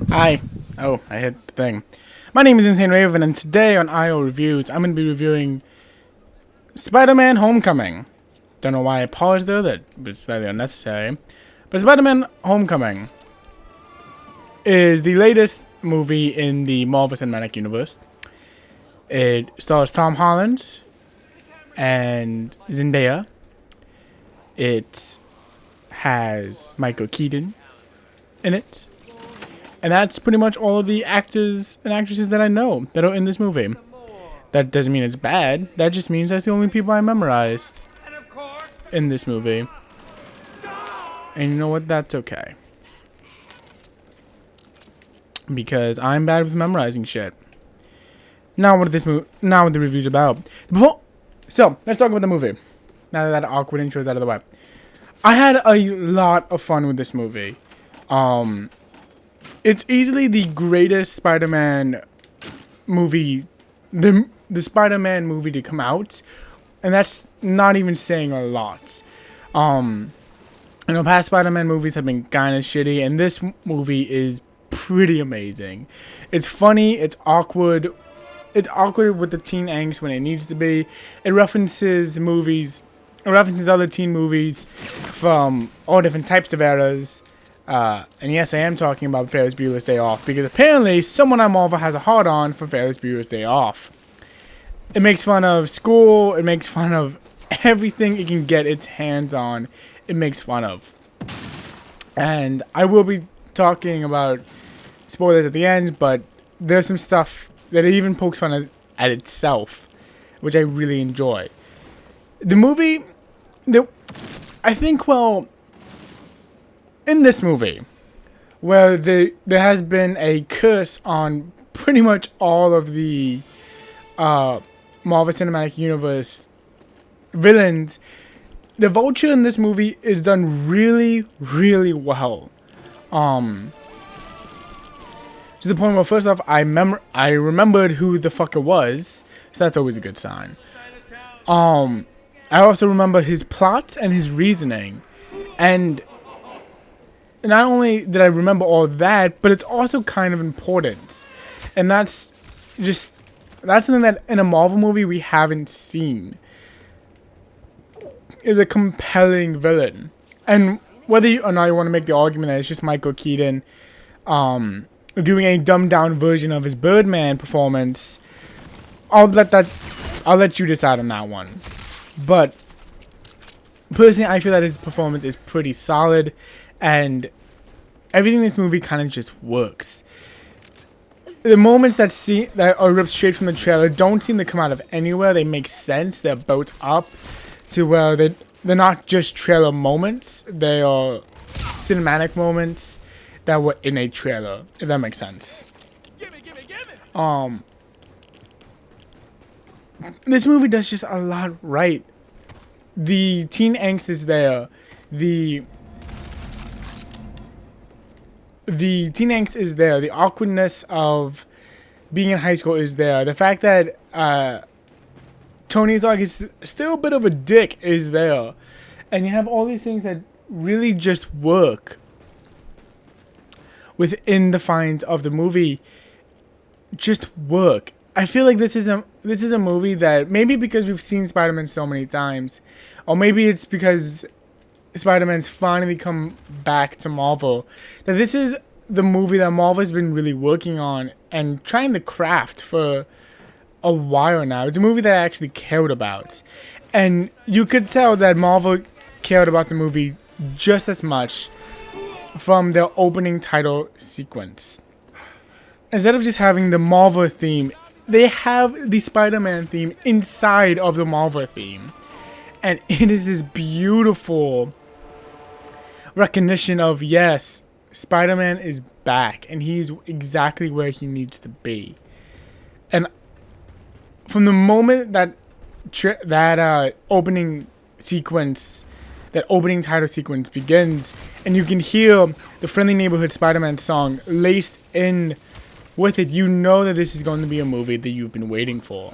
Hi. Oh, I hit the thing. My name is Insane Raven, and today on IO Reviews, I'm going to be reviewing Spider-Man Homecoming. Don't know why I paused there, that was slightly unnecessary. But Spider-Man Homecoming is the latest movie in the Marvel Cinematic Universe. It stars Tom Holland and Zendaya. It has Michael Keaton in it. And that's pretty much all of the actors and actresses that I know that are in this movie. That doesn't mean it's bad. That just means that's the only people I memorized in this movie. And you know what? That's okay. Because I'm bad with memorizing shit. Now what the review's about. So let's talk about the movie. Now that awkward intro is out of the way. I had a lot of fun with this movie. It's easily the greatest Spider-Man movie, the Spider-Man movie to come out, and that's not even saying a lot. I know past Spider-Man movies have been kind of shitty, and this movie is pretty amazing. It's funny, it's awkward with the teen angst when it needs to be. It references other teen movies from all different types of eras. And yes, I am talking about Ferris Bueller's Day Off, because apparently someone at Marvel has a hard-on for Ferris Bueller's Day Off. It makes fun of school, it makes fun of everything it can get its hands on, it makes fun of. And I will be talking about spoilers at the end, but there's some stuff that it even pokes fun at itself, which I really enjoy. The movie, in this movie, where there has been a curse on pretty much all of the Marvel Cinematic Universe villains, the Vulture in this movie is done really, really well. To the point where, first off, I remembered who the fucker was, so that's always a good sign. I also remember his plot and his reasoning, and not only did I remember all that, but it's also kind of important. And that's something that in a Marvel movie we haven't seen. Is a compelling villain. And whether or not you want to make the argument that it's just Michael Keaton doing a dumbed down version of his Birdman performance, I'll let you decide on that one. But personally, I feel that his performance is pretty solid, and everything in this movie kind of just works. The moments that are ripped straight from the trailer don't seem to come out of anywhere. They make sense. They're built up to where they're not just trailer moments. They are cinematic moments that were in a trailer, if that makes sense. This movie does just a lot right. The teen angst is there. The teen angst is there. The awkwardness of being in high school is there. The fact that Tony Stark is still a bit of a dick is there. And you have all these things that really just work within the confines of the movie. Just work. I feel like this is a movie that, maybe because we've seen Spider-Man so many times, or maybe it's because Spider-Man's finally come back to Marvel, that this is the movie that Marvel's been really working on and trying to craft for a while now. It's a movie that I actually cared about. And you could tell that Marvel cared about the movie just as much from their opening title sequence. Instead of just having the Marvel theme, they have the Spider-Man theme inside of the Marvel theme. And it is this beautiful recognition of, yes, Spider-Man is back and he's exactly where he needs to be. And from the moment that opening title sequence begins, and you can hear the Friendly Neighborhood Spider-Man song laced in with it, you know that this is going to be a movie that you've been waiting for.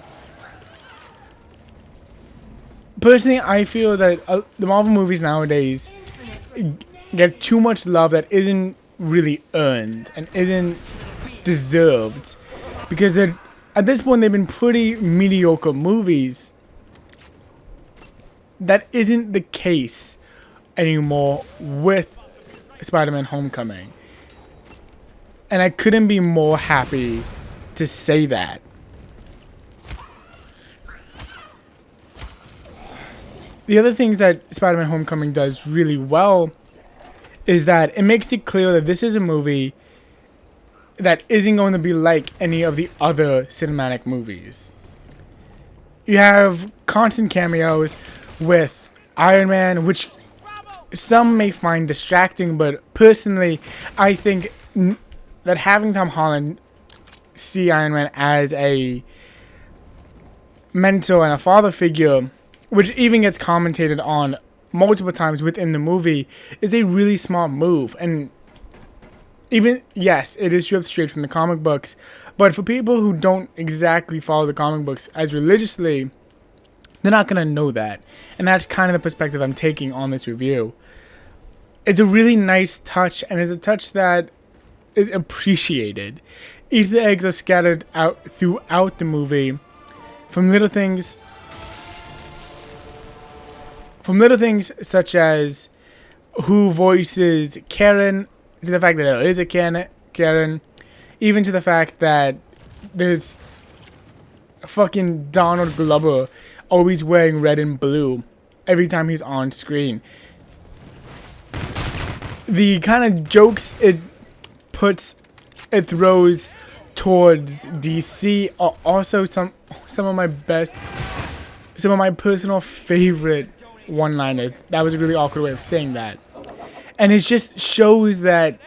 Personally, I feel that the Marvel movies nowadays get too much love that isn't really earned and isn't deserved, because they're, at this point they've been pretty mediocre movies. That isn't the case anymore with Spider-Man Homecoming. And I couldn't be more happy to say that. The other things that Spider-Man Homecoming does really well is that it makes it clear that this is a movie that isn't going to be like any of the other cinematic movies. You have constant cameos with Iron Man, which some may find distracting, but personally, I think that having Tom Holland see Iron Man as a mentor and a father figure, which even gets commentated on multiple times within the movie, is a really smart move. And even, yes, it is stripped straight from the comic books, but for people who don't exactly follow the comic books as religiously, they're not going to know that. And that's kind of the perspective I'm taking on this review. It's a really nice touch, and it's a touch that is appreciated. Easter eggs are scattered out throughout the movie, from little things such as who voices Karen, to the fact that there is a Karen, even to the fact that there's fucking Donald Glover always wearing red and blue every time he's on screen. The kind of jokes it throws towards DC are also some of my personal favorite one-liners. That was a really awkward way of saying that. And it just shows that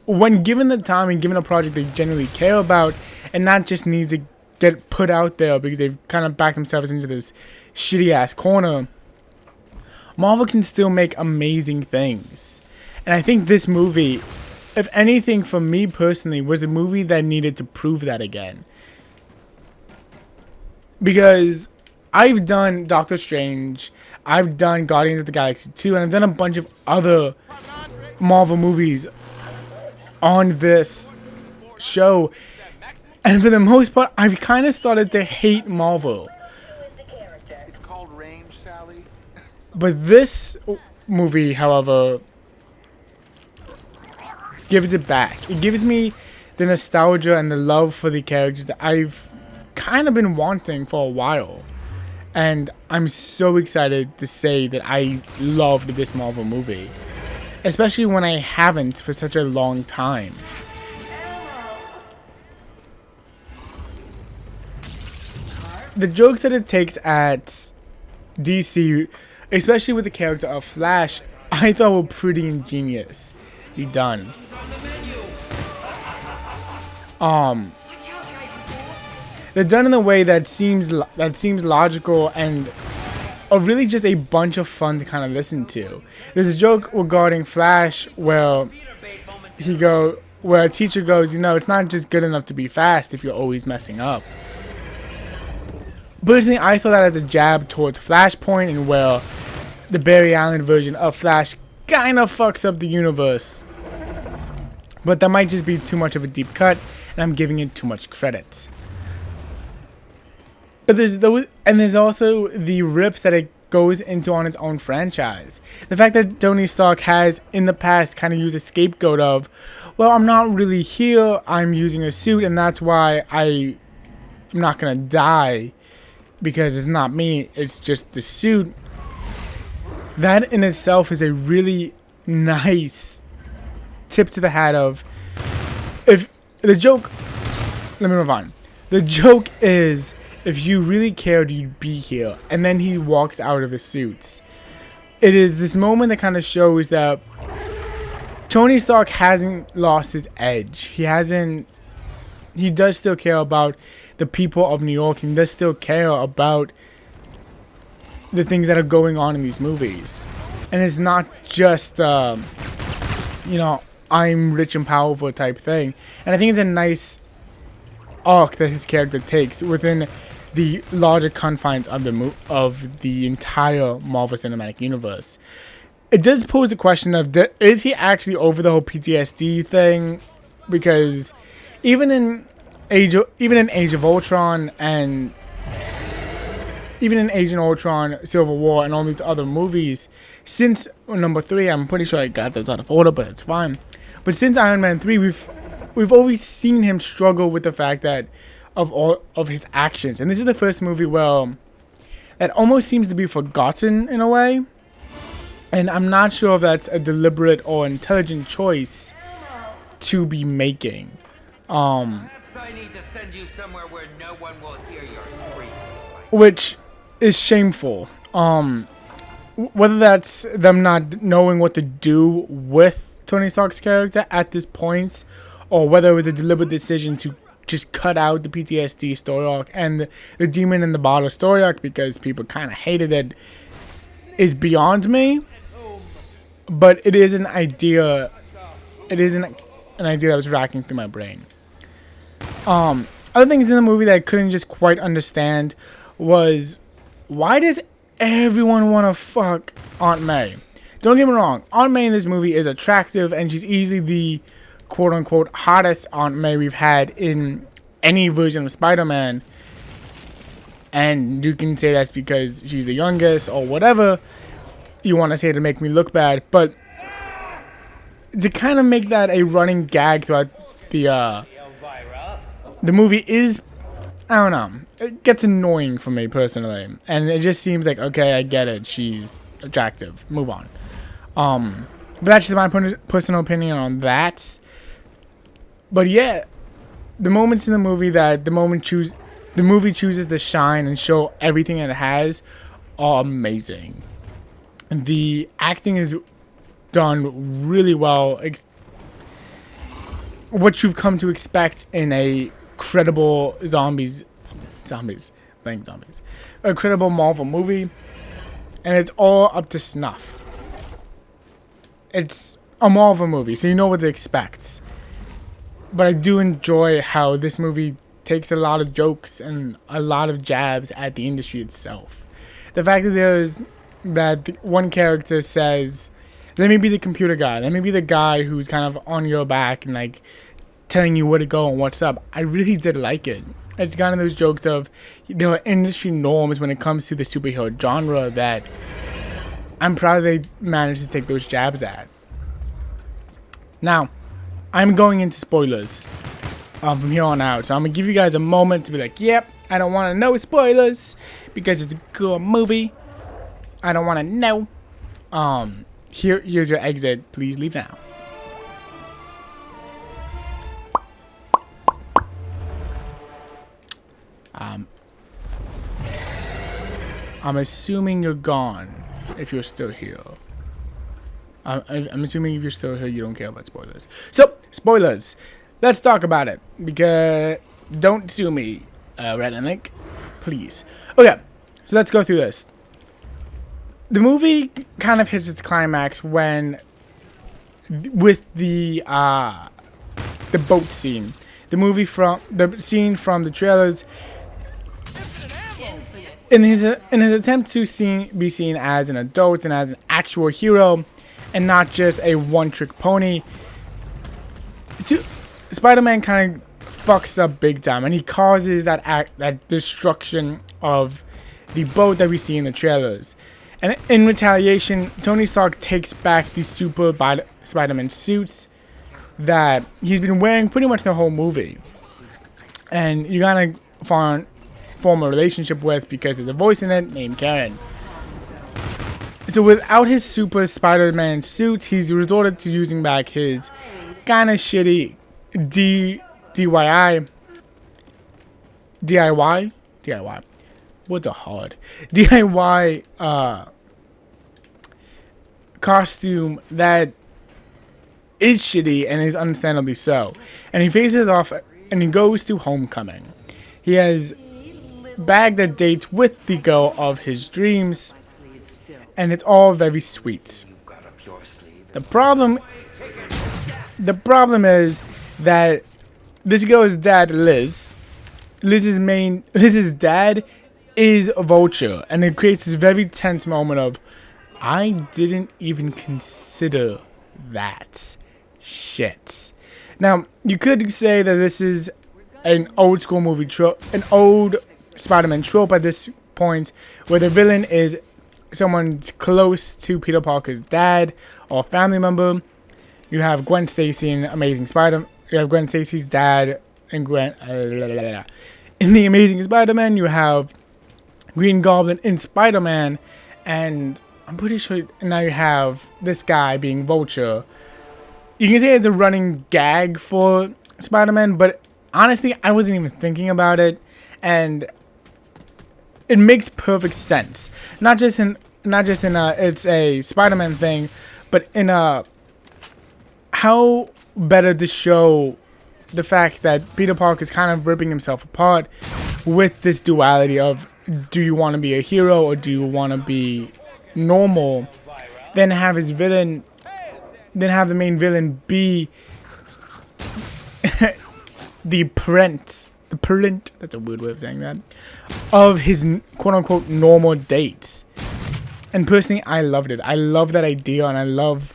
when given the time and given a project they genuinely care about, and not just needs to get put out there because they've kind of backed themselves into this shitty ass corner, Marvel can still make amazing things. And I think this movie, if anything, for me personally, was a movie that needed to prove that again. Because I've done Doctor Strange, I've done Guardians of the Galaxy 2, and I've done a bunch of other Marvel movies on this show. And for the most part, I've kind of started to hate Marvel. It's called Range, Sally. But this movie, however, gives it back. It gives me the nostalgia and the love for the characters that I've kind of been wanting for a while. And I'm so excited to say that I loved this Marvel movie, especially when I haven't for such a long time. The jokes that it takes at DC, especially with the character of Flash, I thought were pretty ingeniously done. They're done in a way that seems logical and are really just a bunch of fun to kind of listen to. There's a joke regarding Flash where a teacher goes, you know, it's not just good enough to be fast if you're always messing up. Personally, I saw that as a jab towards Flashpoint, and where the Barry Allen version of Flash kind of fucks up the universe. But that might just be too much of a deep cut, and I'm giving it too much credit. But there's also the rips that it goes into on its own franchise. The fact that Tony Stark has in the past kind of used a scapegoat of, well, I'm not really here, I'm using a suit, and that's why I'm not gonna die, because it's not me, it's just the suit. That in itself is a really nice tip to the hat of, if the joke, let me move on. The joke is, if you really cared, you'd be here. And then he walks out of the suits. It is this moment that kind of shows that Tony Stark hasn't lost his edge. He does still care about the people of New York. He does still care about the things that are going on in these movies. And it's not just, you know, I'm rich and powerful type thing. And I think it's a nice arc that his character takes within the larger confines of the entire Marvel Cinematic Universe. it does pose a question of, is he actually over the whole PTSD thing? Because even in Age of Ultron and even in Age of Ultron, Civil War, and all these other movies, since number 3, I'm pretty sure I got those out of order, but it's fine. But since Iron Man 3, we've always seen him struggle with the fact that of all of his actions, and this is the first movie where that almost seems to be forgotten in a way. And I'm not sure if that's a deliberate or intelligent choice to be making. Perhaps I need to send you somewhere where no one will hear your screams. Which is shameful. Whether that's them not knowing what to do with Tony Stark's character at this point, or whether it was a deliberate decision to just cut out the PTSD story arc and the Demon in the Bottle story arc because people kind of hated it, is beyond me. But it is an idea. It isn't an idea that was racking through my brain. Other things in the movie that I couldn't just quite understand was, why does everyone want to fuck Aunt May? Don't get me wrong, Aunt May in this movie is attractive, and she's easily the quote-unquote hottest Aunt May we've had in any version of Spider-Man. And you can say that's because she's the youngest or whatever you want to say to make me look bad, but to kind of make that a running gag throughout the movie is, I don't know, it gets annoying for me personally, and it just seems like, okay, I get it, she's attractive, move on. But that's just my personal opinion on that. But yeah, the moments in the movie that the movie chooses to shine and show everything that it has are amazing. The acting is done really well. What you've come to expect in a credible a credible Marvel movie, and it's all up to snuff. It's a Marvel movie, so you know what to expect. But I do enjoy how this movie takes a lot of jokes and a lot of jabs at the industry itself. The fact that one character says, let me be the computer guy, let me be the guy who's kind of on your back and like telling you where to go and what's up. I really did like it. It's kind of those jokes of, there are industry norms when it comes to the superhero genre that I'm proud they managed to take those jabs at. Now, I'm going into spoilers from here on out, so I'm gonna give you guys a moment to be like, yep, I don't want to know spoilers because it's a good movie. I don't want to know. Here's your exit. Please leave now. I'm assuming you're gone if you're still here. I'm assuming if you're still here, you don't care about spoilers. So, spoilers. Let's talk about it. Because don't sue me, Red and Link. Please. Okay, so let's go through this. The movie kind of hits its climax with the boat scene. The scene from the trailers. In his attempt to be seen as an adult and as an actual hero, and not just a one-trick pony, Spider-Man kind of fucks up big time, and he causes that destruction of the boat that we see in the trailers. And in retaliation, Tony Stark takes back the super Spider-Man suits that he's been wearing pretty much the whole movie, and you gotta form a relationship with because there's a voice in it named Karen. So without his super Spider-Man suits, he's resorted to using back his kind of shitty DIY. What's a hard DIY costume that is shitty and is understandably so. And he faces off and he goes to Homecoming. He has bagged a date with the girl of his dreams, and it's all very sweet. The problem is that this girl's dad, Liz's dad is a Vulture, and it creates this very tense moment of, I didn't even consider that shit. Now, you could say that this is an old school movie trope, an old Spider-Man trope at this point, where the villain is someone close to Peter Parker's dad or family member. You have Gwen Stacy in Amazing Spider. You have Gwen Stacy's dad and Gwen. In the Amazing Spider-Man, you have Green Goblin in Spider-Man, and I'm pretty sure now you have this guy being Vulture. You can say it's a running gag for Spider-Man, but honestly, I wasn't even thinking about it, and it makes perfect sense. Not just in a it's a Spider-Man thing, but in a how better to show the fact that Peter Parker is kind of ripping himself apart with this duality of, do you want to be a hero or do you want to be normal? Then have his villain, then have the main villain be the parent, that's a weird way of saying that, of his quote-unquote normal dates. And personally, I loved it. I love that idea, and I love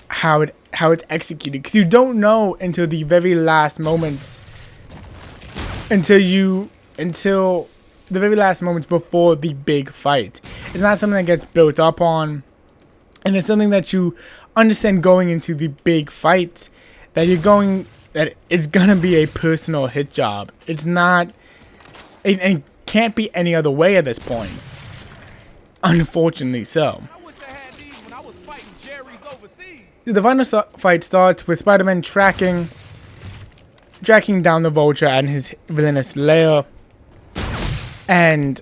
how it's executed, because you don't know until the very last moments, until the very last moments before the big fight. It's not something that gets built up on, and it's something that you understand going into the big fight, that it's gonna be a personal hit job. It's not, it can't be any other way at this point, unfortunately so. The final fight starts with Spider-Man tracking down the Vulture and his villainous lair, and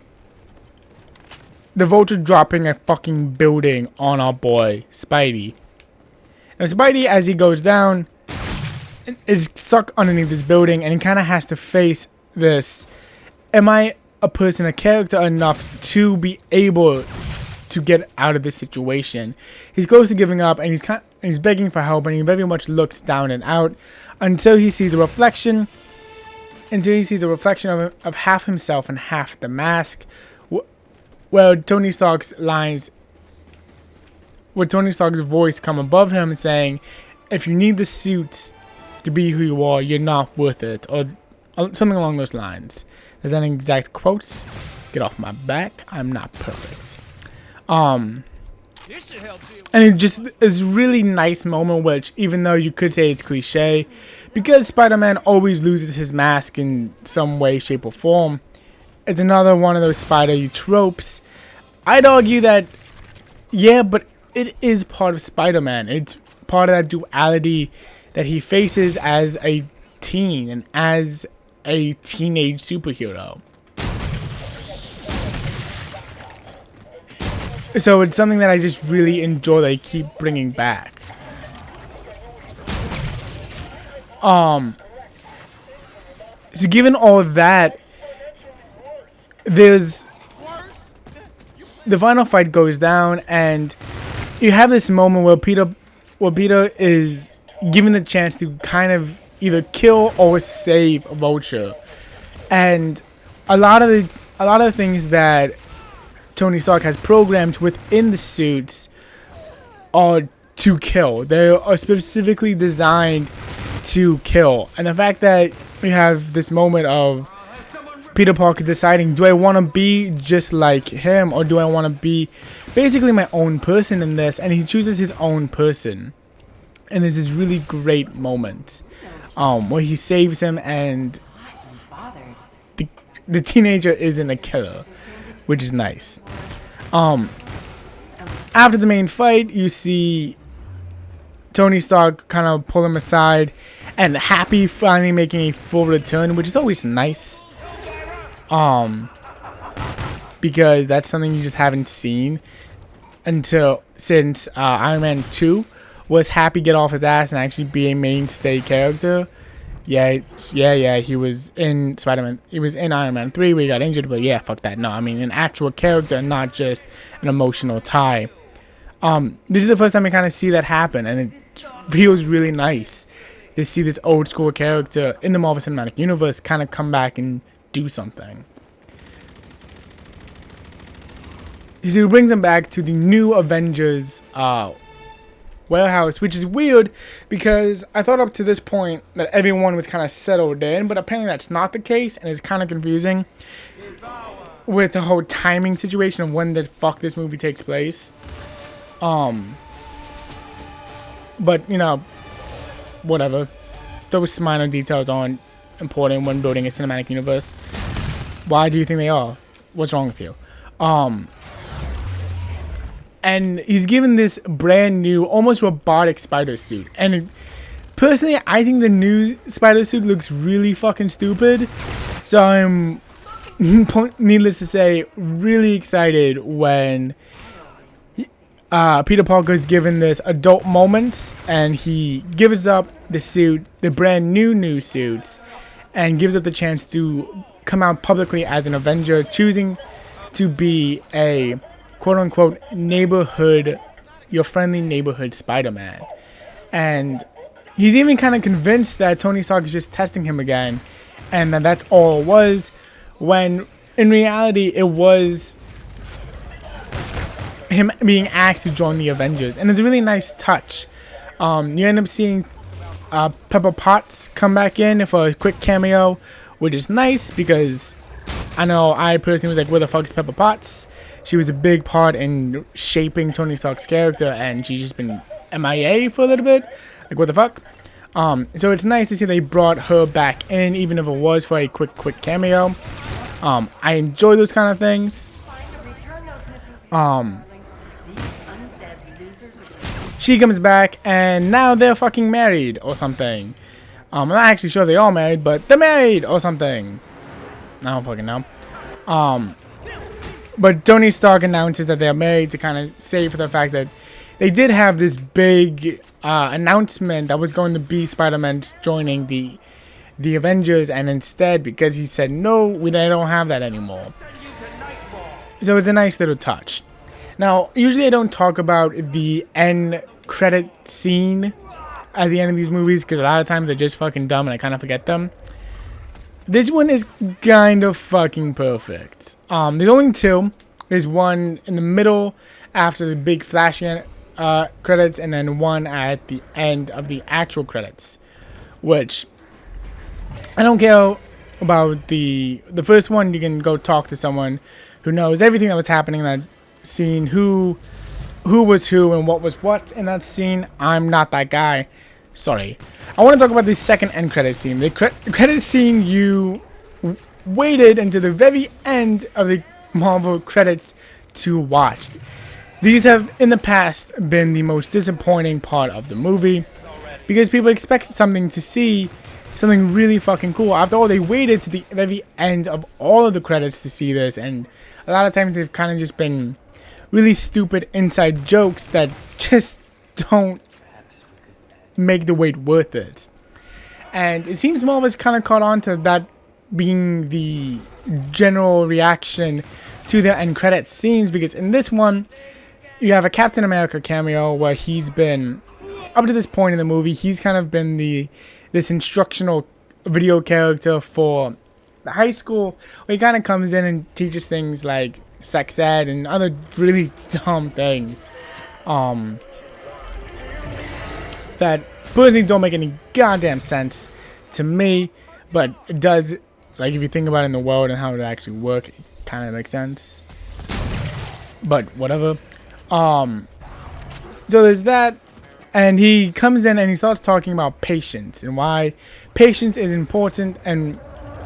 the Vulture dropping a fucking building on our boy Spidey. And Spidey, as he goes down, is stuck underneath this building, and he kind of has to face this: am I a character enough to be able to get out of this situation? He's close to giving up, and he's begging for help, and he very much looks down and out until he sees a reflection. Of half himself and half the mask, where Tony Stark's voice come above him saying, "If you need the suit to be who you are, you're not worth it," or something along those lines. There's any exact quotes? Get off my back. I'm not perfect. And it just is really nice moment, which, even though you could say it's cliche, because Spider-Man always loses his mask in some way, shape, or form, it's another one of those Spider tropes. I'd argue that, yeah, but it is part of Spider-Man. It's part of that duality that he faces as a teen and as a teenage superhero. So it's something that I just really enjoy, that I keep bringing back. So given all that, the final fight goes down, and you have this moment where Peter is given the chance to kind of either kill or save Vulture, and a lot of the things that Tony Stark has programmed within the suits are to kill. They are specifically designed to kill. And the fact that we have this moment of Peter Parker deciding, do I want to be just like him, or do I want to be basically my own person in this? And he chooses his own person. And there's this really great moment where he saves him, and the teenager isn't a killer, which is nice. After the main fight, you see Tony Stark kind of pull him aside, and Happy finally making a full return, which is always nice. Because that's something you just haven't seen since Iron Man 2 was Happy get off his ass and actually be a mainstay character. Yeah, he was in Spider-Man. He was in Iron Man 3 where he got injured, but yeah, fuck that. No, I mean an actual character, not just an emotional tie. This is the first time I kind of see that happen, and it feels really nice to see this old school character in the Marvel Cinematic Universe kind of come back and do something. So he brings him back to the new Avengers warehouse, which is weird because I thought up to this point that everyone was kind of settled in, but apparently that's not the case, and it's kind of confusing with the whole timing situation of when the fuck this movie takes place. But you know, whatever. Those minor details aren't important when building a cinematic universe. Why do you think they are? What's wrong with you? And he's given this brand new, almost robotic spider suit. And personally, I think the new spider suit looks really fucking stupid. So I'm, needless to say, really excited when Peter Parker is given this adult moment, and he gives up the suit, the brand new suits, and gives up the chance to come out publicly as an Avenger, choosing to be a quote-unquote your friendly neighborhood Spider-Man. And he's even kind of convinced that Tony Stark is just testing him again, and that that's all it was, when in reality it was him being asked to join the Avengers. And it's a really nice touch. You end up seeing Pepper Potts come back in for a quick cameo, which is nice because I know I personally was like, where the fuck is Pepper Potts? She was a big part in shaping Tony Stark's character, and she's just been MIA for a little bit. Like, what the fuck? So it's nice to see they brought her back in, even if it was for a quick cameo. I enjoy those kind of things. She comes back, and now they're fucking married or something. I'm not actually sure if they all married, but they're married or something. I don't fucking know. But Tony Stark announces that they're married to kind of save for the fact that they did have this big announcement that was going to be Spider-Man joining the Avengers, and instead, because he said no, they don't have that anymore. So it's a nice little touch. Now, usually I don't talk about the end credit scene at the end of these movies because a lot of times they're just fucking dumb and I kind of forget them. This one is kind of fucking perfect. There's only two. There's one in the middle after the big flashy credits, and then one at the end of the actual credits. Which, I don't care about the first one. You can go talk to someone who knows everything that was happening in that scene, who was who and what was what in that scene. I'm not that guy. Sorry. I want to talk about the second end credit scene. The credit scene you waited until the very end of the Marvel credits to watch. These have, in the past, been the most disappointing part of the movie because people expect something to see something really fucking cool. After all, they waited to the very end of all of the credits to see this, and a lot of times they've kind of just been really stupid inside jokes that just don't make the wait worth it. And it seems Marvel's kind of caught on to that being the general reaction to the end credits scenes, because in this one you have a Captain America cameo where he's been, up to this point in the movie, he's kind of been this instructional video character for the high school, where he kind of comes in and teaches things like sex ed and other really dumb things that personally don't make any goddamn sense to me, but it does, like, if you think about it in the world and how it actually works, it kind of makes sense. But whatever. So there's that, and he comes in and he starts talking about patience and why patience is important, and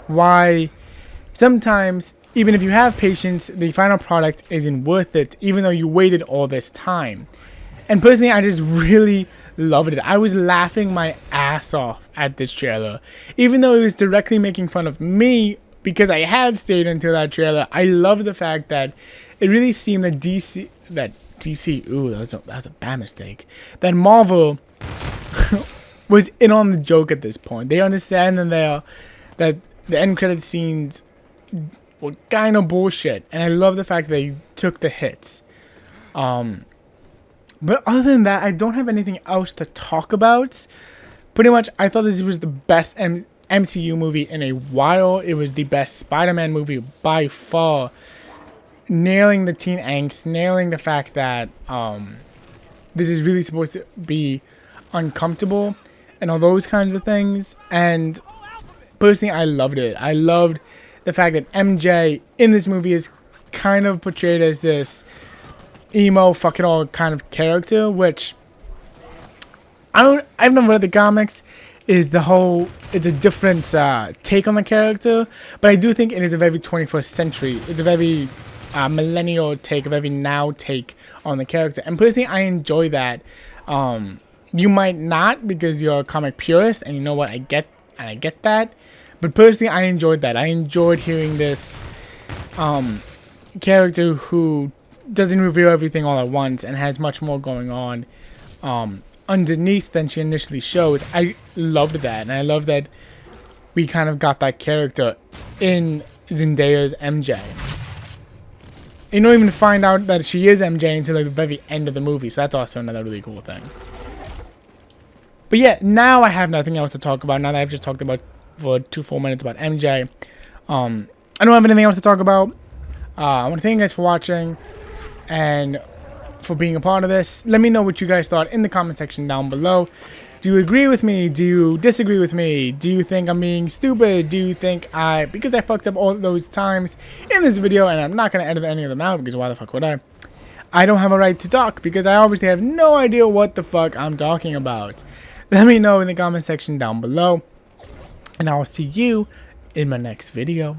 why sometimes even if you have patience, the final product isn't worth it, even though you waited all this time. And personally, I just really loved it. I was laughing my ass off at this trailer, even though it was directly making fun of me because I had stayed until that trailer. I love the fact that it really seemed that DC, ooh, that was a bad mistake, that Marvel was in on the joke at this point. They understand that the end credit scenes were kind of bullshit, and I love the fact that they took the hits. But other than that, I don't have anything else to talk about. Pretty much, I thought this was the best MCU movie in a while. It was the best Spider-Man movie by far. nailing the teen angst, nailing the fact that this is really supposed to be uncomfortable and all those kinds of things. And personally, I loved it. I loved the fact that MJ in this movie is kind of portrayed as this emo fuck it all kind of character, which I've never read the comics. It's a different take on the character, but I do think it is a very 21st century. It's a very millennial take, a very now take on the character, and personally, I enjoy that. You might not because you're a comic purist, and you know what, I get that, but personally, I enjoyed that. I enjoyed hearing this character who doesn't reveal everything all at once and has much more going on underneath than she initially shows. I loved that, and I love that we kind of got that character in Zendaya's MJ. You don't even find out that she is MJ until like the very end of the movie, so that's also another really cool thing. But yeah, now I have nothing else to talk about. Now that I've just talked about for 2 full minutes about MJ, I don't have anything else to talk about. I want to thank you guys for watching and for being a part of this. Let me know what you guys thought in the comment section down below. Do you agree with me? Do you disagree with me? Do you think I'm being stupid? Do you think because I fucked up all those times in this video, and I'm not going to edit any of them out because why the fuck would I don't have a right to talk because I obviously have no idea what the fuck I'm talking about. Let me know in the comment section down below, and I'll see you in my next video.